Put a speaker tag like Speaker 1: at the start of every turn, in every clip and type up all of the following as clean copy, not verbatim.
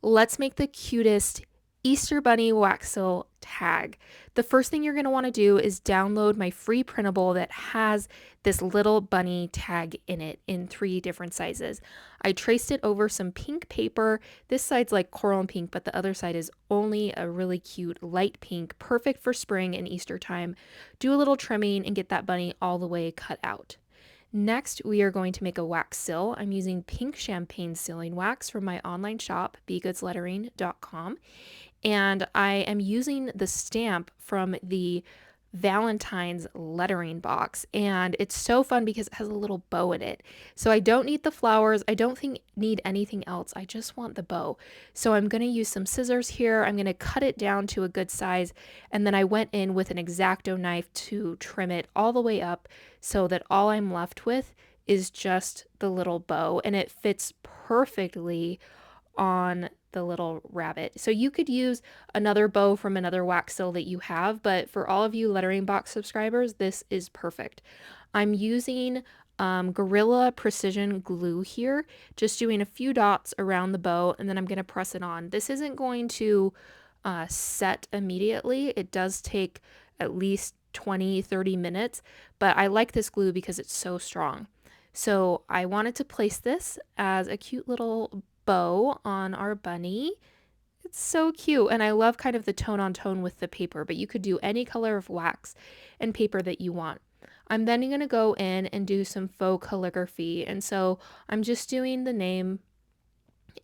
Speaker 1: let's make the cutest Easter Bunny wax seal tag. The first thing you're going to want to do is download my free printable that has this little bunny tag in it in 3 different sizes. I traced it over some pink paper. This side's like coral and pink, but the other side is only a really cute light pink, perfect for spring and Easter time. Do a little trimming and get that bunny all the way cut out. Next, we are going to make a wax seal. I'm using pink champagne sealing wax from my online shop, begoodslettering.com. And I am using the stamp from the Valentine's lettering box, and it's so fun because it has a little bow in it. So I don't need the flowers. I don't need anything else. I just want the bow. So I'm going to use some scissors here. I'm going to cut it down to a good size, and then I went in with an X-Acto knife to trim it all the way up so that all I'm left with is just the little bow, and it fits perfectly on the little rabbit. So you could use another bow from another wax seal that you have, but for all of you lettering box subscribers, this is perfect. I'm using Gorilla Precision Glue here, just doing a few dots around the bow, and then I'm going to press it on. This isn't going to set immediately. It does take at least 20-30 minutes, but I like this glue because it's so strong. So I wanted to place this as a cute little bow on our bunny. It's so cute, and I love kind of the tone on tone with the paper, but you could do any color of wax and paper that you want. I'm then going to go in and do some faux calligraphy, and so I'm just doing the name,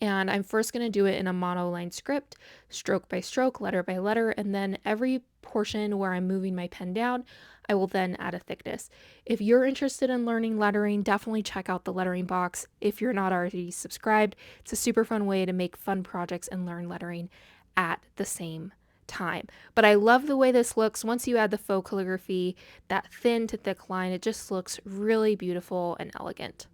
Speaker 1: and I'm first going to do it in a monoline script, stroke by stroke, letter by letter, and then every portion where I'm moving my pen down, I will then add a thickness. If you're interested in learning lettering, definitely check out the lettering box. If you're not already subscribed, it's a super fun way to make fun projects and learn lettering at the same time. But I love the way this looks. Once you add the faux calligraphy, that thin to thick line, it just looks really beautiful and elegant.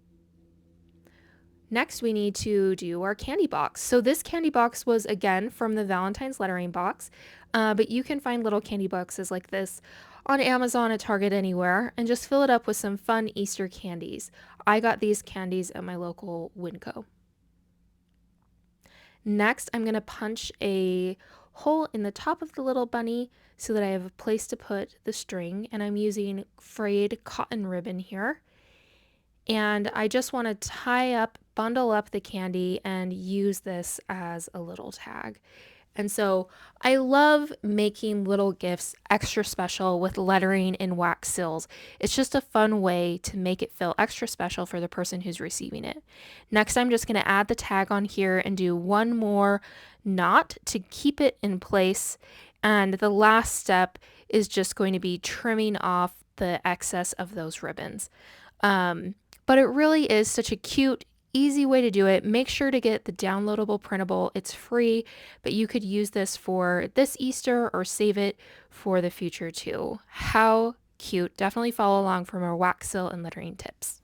Speaker 1: Next, we need to do our candy box. So this candy box was, again, from the Valentine's lettering box, but you can find little candy boxes like this on Amazon, at Target, anywhere, and just fill it up with some fun Easter candies. I got these candies at my local Winco. Next, I'm going to punch a hole in the top of the little bunny so that I have a place to put the string, and I'm using frayed cotton ribbon here. And I just want to bundle up the candy and use this as a little tag. And so I love making little gifts extra special with lettering and wax seals. It's just a fun way to make it feel extra special for the person who's receiving it. Next, I'm just going to add the tag on here and do one more knot to keep it in place. And the last step is just going to be trimming off the excess of those ribbons. But it really is such a cute, easy way to do it. Make sure to get the downloadable printable. It's free, but you could use this for this Easter or save it for the future too. How cute. Definitely follow along for more wax seal and lettering tips.